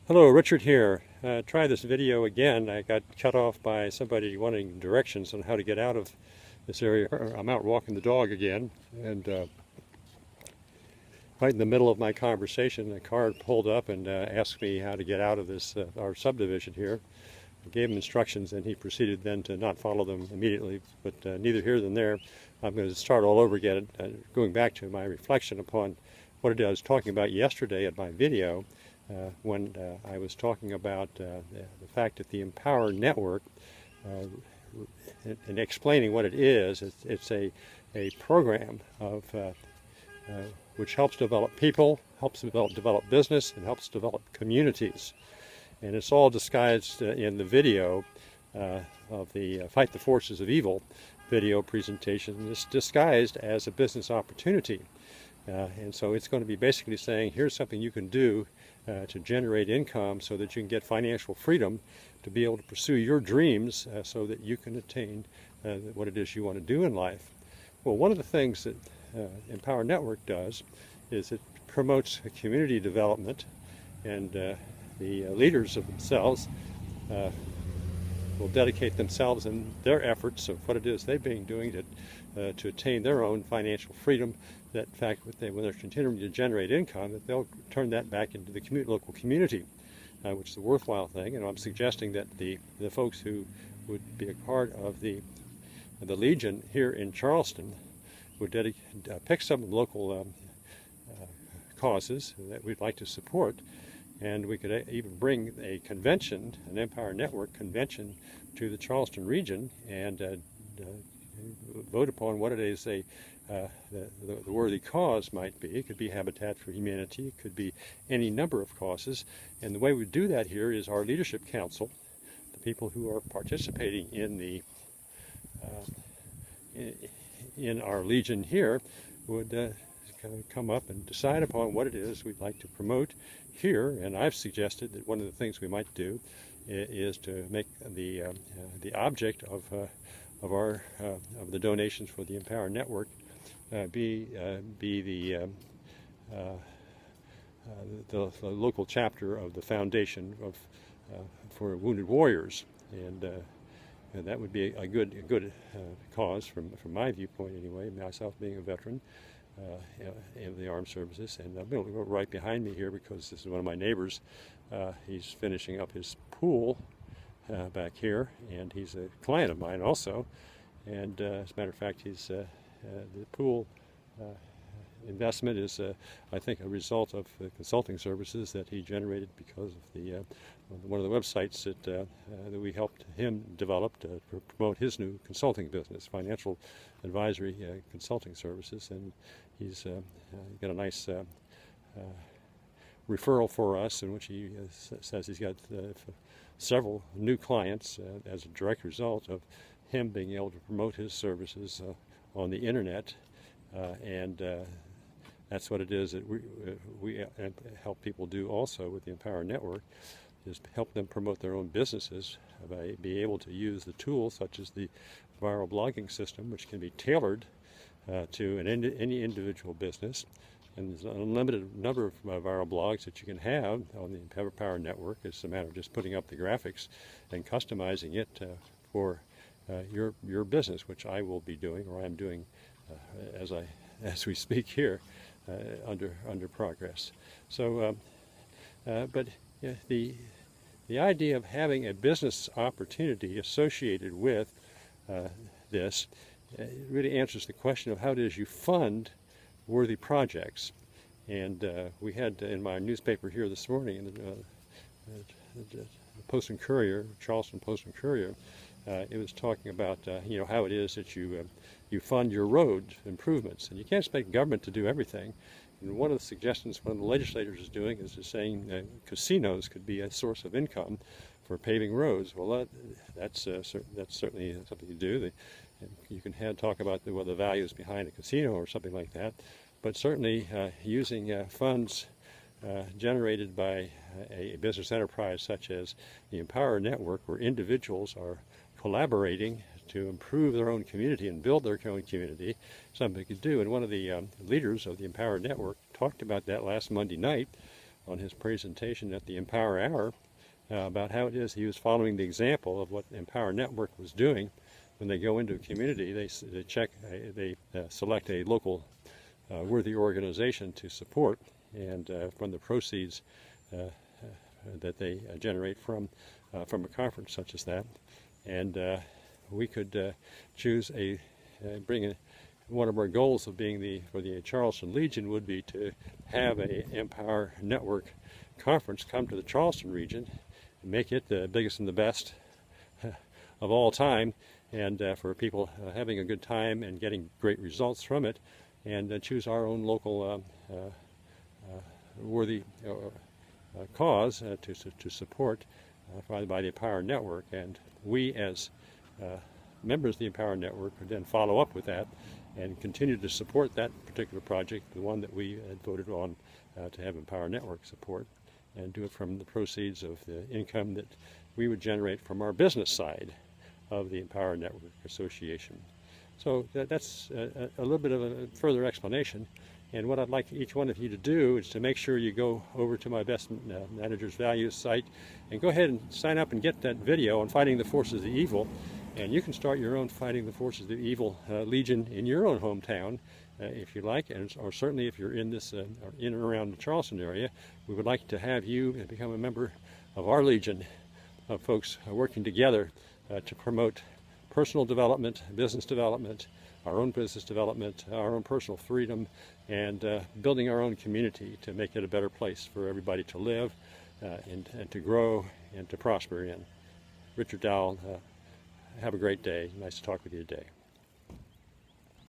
Hello, Richard here. Try this video again. I got cut off by somebody wanting directions on how to get out of this area. I'm out walking the dog again, and right in the middle of my conversation, a car pulled up and asked me how to get out of this our subdivision here. I gave him instructions, and he proceeded then to not follow them immediately. But neither here nor there. I'm going to start all over again, going back to my reflection upon what it is I was talking about yesterday in my video. When I was talking about the fact that the Empower Network, and explaining what it is, it's a program of which helps develop people, helps develop business, and helps develop communities. And it's all disguised in the video of the Fight the Forces of Evil video presentation. It's disguised as a business opportunity. And so it's going to be basically saying, here's something you can do to generate income so that you can get financial freedom to be able to pursue your dreams so that you can attain what it is you want to do in life. Well, one of the things that Empower Network does is it promotes community development, and the leaders of themselves will dedicate themselves in their efforts of what it is they've been doing to attain their own financial freedom. That in fact, when they're continuing to generate income, that they'll turn that back into the local community, which is a worthwhile thing. And I'm suggesting that the folks who would be a part of the Legion here in Charleston would pick some local causes that we'd like to support, and we could even bring a convention, an Empower Network convention, to the Charleston region and vote upon what it is the worthy cause might be. It could be Habitat for Humanity, it could be any number of causes. And the way we do that here is our leadership council, the people who are participating in the in our Legion here, would kind of come up and decide upon what it is we'd like to promote here. And I've suggested that one of the things we might do is to make the object of the donations for the Empower Network be the local chapter of the Foundation for Wounded Warriors, and that would be a good cause from my viewpoint anyway. Myself being a veteran in the armed services, and I'm going to go right behind me here because this is one of my neighbors. He's finishing up his pool back here, and he's a client of mine also. And as a matter of fact, he's the pool investment is, I think, a result of the consulting services that he generated because of the one of the websites that we helped him develop to promote his new consulting business, financial advisory consulting services. And he's got a nice referral for us, in which he says he's got several new clients as a direct result of him being able to promote his services on the internet, and that's what it is that we help people do also with the Empower Network, is help them promote their own businesses by being able to use the tools such as the viral blogging system, which can be tailored to any individual business. And there's an unlimited number of viral blogs that you can have on the Empower Network. It's a matter of just putting up the graphics and customizing it for your business, which I will be doing, or I'm doing as we speak here, under progress. So, but the idea of having a business opportunity associated with this really answers the question of how it is you fund worthy projects. And we had in my newspaper here this morning, in the Post and Courier, Charleston Post and Courier, it was talking about how it is that you fund your road improvements, and you can't expect government to do everything. And one of the suggestions one of the legislators is doing is saying casinos could be a source of income for paving roads. Well, that's certainly something to do. You can talk about the values behind a casino or something like that, but certainly using funds generated by a business enterprise such as the Empower Network, where individuals are collaborating to improve their own community and build their own community, something they could do. And one of the leaders of the Empower Network talked about that last Monday night on his presentation at the Empower Hour about how it is he was following the example of what Empower Network was doing. When they go into a community, they select a local worthy organization to support, and from the proceeds that they generate from a conference such as that, and we could choose one of our goals of being for the Charleston Legion would be to have a Empower Network conference come to the Charleston region and make it the biggest and the best of all time, and for people having a good time and getting great results from it, and choose our own local worthy cause to support by the Empower Network. And we as members of the Empower Network would then follow up with that and continue to support that particular project, the one that we had voted on to have Empower Network support, and do it from the proceeds of the income that we would generate from our business side of the Empower Network Association. So that's a little bit of a further explanation. And what I'd like each one of you to do is to make sure you go over to my Best Managers Values site and go ahead and sign up and get that video on fighting the forces of evil. And you can start your own Fighting the Forces of Evil Legion in your own hometown if you like, or certainly if you're in this or in and around the Charleston area. We would like to have you become a member of our Legion of folks working together to promote personal development, business development, our own business development, our own personal freedom, and building our own community to make it a better place for everybody to live and to grow and to prosper in. Richard Dowell, have a great day. Nice to talk with you today.